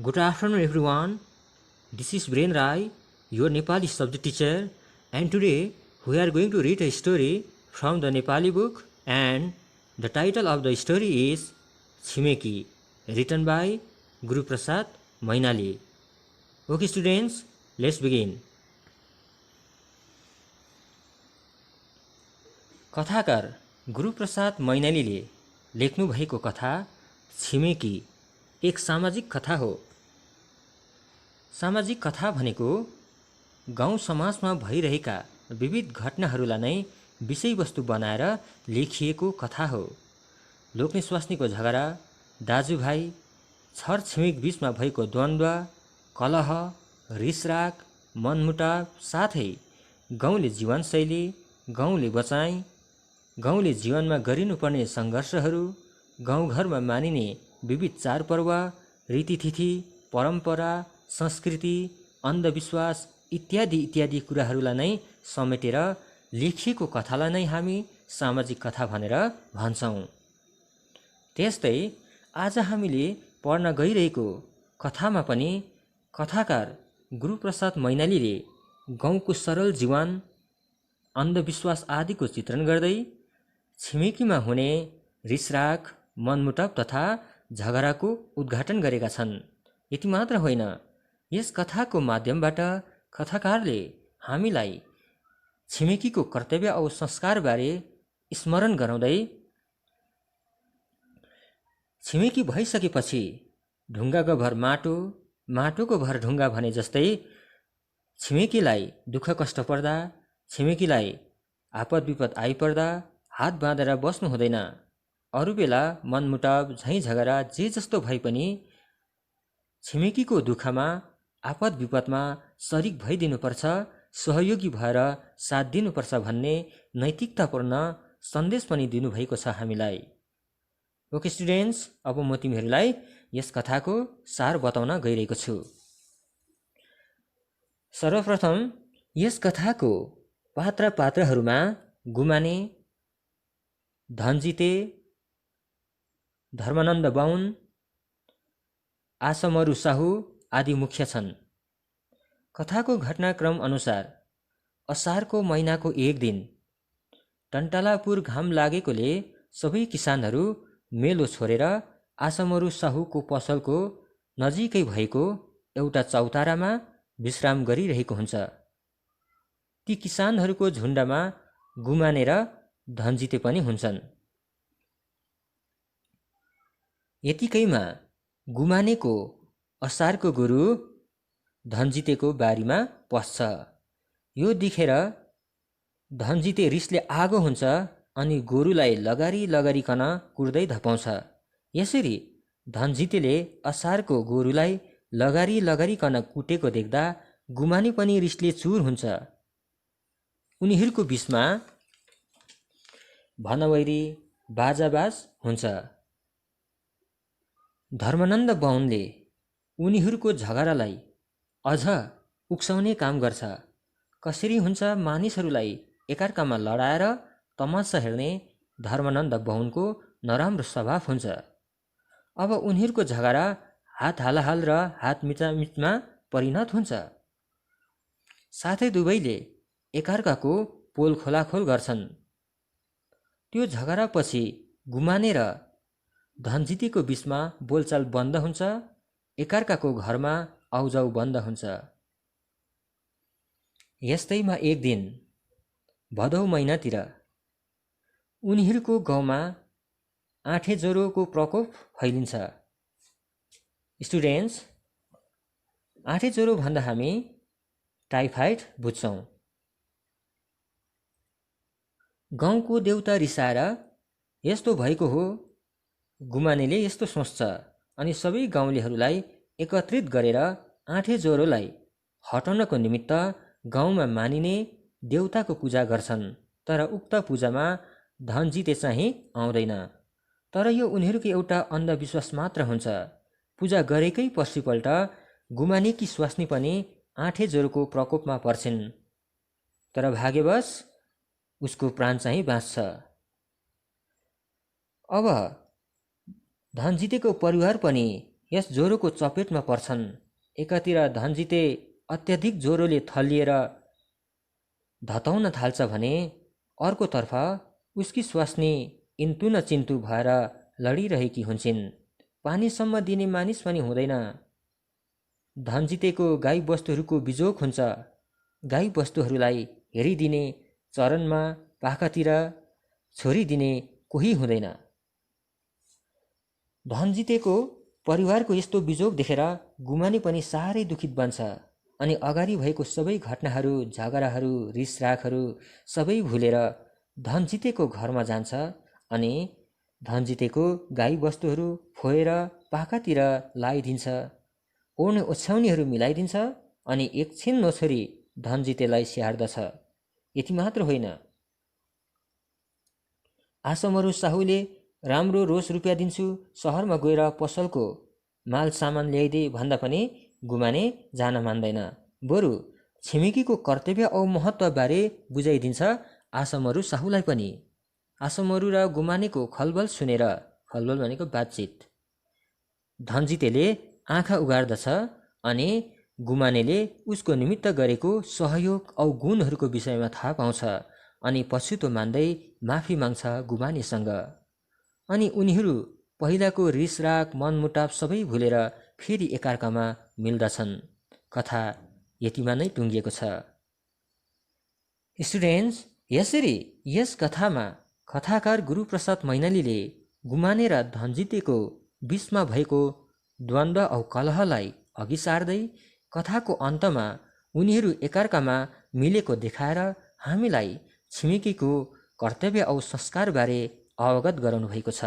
Good afternoon everyone. This is Brain Rai, your Nepali subject teacher, and today we are going to read a story from the Nepali book, and the title of the story is Chimeki, written by Guru Prasad Mainali. Okay students, let's begin. कथाकार गुरुप्रसाद मैनालीले लेख्नु भएको कथा छिमेकी एक सामाजिक कथा हो। सामाजिक कथा भनेको गाउँ समाजमा भइरहेका विविध घटनाहरूलाई नै विषयवस्तु बनाएर लेखिएको कथा हो। लोग्ने स्वास्नीको झगडा, दाजुभाइ, छरछिमेक बीचमा भएको द्वन्द्व, कलह, रिसराग, मनमुटाव साथै गाउँले जीवनशैली, गाउँले बचाइ, गाउँले जीवनमा गरिनुपर्ने सङ्घर्षहरू, गाउँघरमा मानिने विविध चाडपर्व, रीतिथिथि, परम्परा, संस्कृति, अन्धविश्वास इत्यादि इत्यादि कुराहरूलाई नै समेटेर लेखिएको कथालाई नै हामी सामाजिक कथा भनेर भन्छौँ। त्यस्तै आज हामीले पढ्न गइरहेको कथामा पनि कथाकार गुरुप्रसाद मैनालीले गाउँको सरल जीवन, अन्धविश्वास आदिको चित्रण गर्दै छिमेकीमा हुने रिसराग, मनमुटाव तथा झगडाको उद्घाटन गरेका छन्। यति मात्र होइन, यस कथाको माध्यमबाट कथाकारले हामीलाई छिमेकीको कर्तव्य औ संस्कारबारे स्मरण गराउँदै छिमेकी भइसकेपछि ढुङ्गाको भर माटो, माटोको भर ढुङ्गा भने जस्तै छिमेकीलाई दुःख कष्ट पर्दा, छिमेकीलाई आपद विपद आइपर्दा हात बाँधेर बस्नु हुँदैन। अरू बेला मनमुटाव, झैँ झगडा जे जस्तो भए पनि छिमेकीको दुःखमा, आपद विपदमा शरीक भइदिनुपर्छ, सहयोगी भएर साथ दिनुपर्छ भन्ने नैतिकतापूर्ण सन्देश पनि दिनुभएको छ हामीलाई। ओके स्टुडेन्ट्स, अब म तिमीहरूलाई यस कथाको सार बताउन गइरहेको छु। सर्वप्रथम यस कथाको पात्रहरूमा गुमाने, धनजिते, धर्मानन्द बाहुन, आसमरु साहु आदि मुख्य छन्। कथाको घटनाक्रम अनुसार असारको महिनाको एक दिन टन्टालापुर घाम लागेकोले सबै किसानहरू मेलो छोडेर आसमरु साहुको पसलको नजिकै भएको एउटा चौतारामा विश्राम गरिरहेको हुन्छ। ती किसानहरूको झुण्डमा गुमाने र धनजिते पनि हुन्छन्। यतिकैमा गुमानेको असारको गोरु धनजितेको बारीमा पस्छ। यो देखेर धनजिते रिसले आगो हुन्छ अनि गोरुलाई लगारिकन कुर्दै धपाउँछ। यसरी धनजितेले असारको गोरुलाई लगारिकन कुटेको देख्दा गुमाने पनि रिसले चुर हुन्छ। उनीहरूको बीचमा भनवैरी, बाजाबाज हुन्छ। धर्मानन्द बाहुनले उनीहरूको झगडालाई अझ उक्साउने काम गर्छ। कसरी हुन्छ मानिसहरूलाई एकअर्कामा लडाएर तमासा हेर्ने धर्मानन्द बाहुनको नराम्रो स्वभाव हुन्छ। अब उनीहरूको झगडा हात हालाहाल र हात मिचामिचमा परिणत हुन्छ। साथै दुवैले एकअर्काको पोल खोलाखोल गर्छन्। त्यो झगडापछि गुमाने र धनजितेको बीचमा बोलचाल बन्द हुन्छ। एकअर्काको घरमा आउजाउ बन्द हुन्छ। यस्तैमा एक दिन भदौ महिनातिर उनीहरूको गाउँमा आँटे ज्वरोको प्रकोप फैलिन्छ। स्टुडेन्ट्स, आँटे ज्वरो भन्दा हामी टाइफाइड बुझ्छौँ। गाउँको देउता रिसाएर यस्तो भएको हो, गुमानेले यस्तो सोच्छ अनि सबै गाउँलेहरूलाई एकत्रित गरेर आँटे ज्वरोलाई हटाउनको निमित्त गाउँमा मानिने देउताको पूजा गर्छन्। तर उक्त पूजामा धनजिते चाहिँ आउँदैन। तर यो उनीहरूको एउटा अन्धविश्वास मात्र हुन्छ। पूजा गरेकै पछिपल्ट गुमानेकी स्वास्नी पनि आँटे ज्वरोको प्रकोपमा पर्छिन्। तर भाग्यवश उसको प्राण चाहिँ बाँच्छ। अब धनजितेको परिवार पनि यस ज्वरोको चपेटमा पर्छन्। एकातिर धनजिते अत्याधिक ज्वरोले थलिएर धताउन थाल्छ भने अर्कोतर्फ उसकी स्वास्नी इन्तु न चिन्तु भएर लडिरहेकी हुन्छन्। पानीसम्म दिने मानिस पनि हुँदैन। धनजितेको गाई बस्तुहरूको बिजोग हुन्छ। गाई बस्तुहरूलाई हेरिदिने, चरनमा पाखातिर छोडिदिने कोही हुँदैन। धनजितेको परिवारको यस्तो बिजोग देखेर गुमानी पनि साह्रै दुखित बन्छ अनि अगाडि भएको सबै घटनाहरू, झगडाहरू, रिसरागहरू सबै भुलेर धनजितेको घरमा जान्छ अनि धनजितेको गाई बस्तुहरू फोएर पाखातिर लगाइदिन्छ, ओर्ने ओछ्याउनीहरू मिलाइदिन्छ अनि एकछिन नछोडी धनजितेलाई स्याहार्दछ। यति मात्र होइन, आसमरू साहुले राम्रो रोस रुपियाँ दिन्छु, सहरमा गएर पसलको माल सामान ल्याइदे भन्दा पनि गुमाने जान मान्दैन। बरु छिमेकीको कर्तव्य औ महत्त्वबारे बुझाइदिन्छ आसमरू साहुलाई पनि। आसमरू र गुमानेको खलबल सुनेर, खलबल भनेको बातचित, धनजितेले आँखा उगार्दछ अनि गुमानेले उसको निमित्त गरेको सहयोग औ गुणहरूको विषयमा थाहा पाउँछ अनि पछुतो मान्दै माफी माग्छ गुमानेसँग। अनि उनीहरू पहिलाको रिसराग मनमुटाव सबै भुलेर फेरि एकार्कामा मिल्दछन्। कथा यतिमा नै टुङ्गिएको छ। स्टुडेन्ट्स, यसरी यस कथामा कथाकार गुरुप्रसाद मैनालीले गुमाने र धनजितेको बीचमा भएको द्वन्द्व औ कलहलाई अघि सार्दै कथाको अन्तमा उनीहरू एकार्कामा मिलेको देखाएर हामीलाई छिमेकीको कर्तव्य औ संस्कारबारे अवगत गराउनु भएको छ।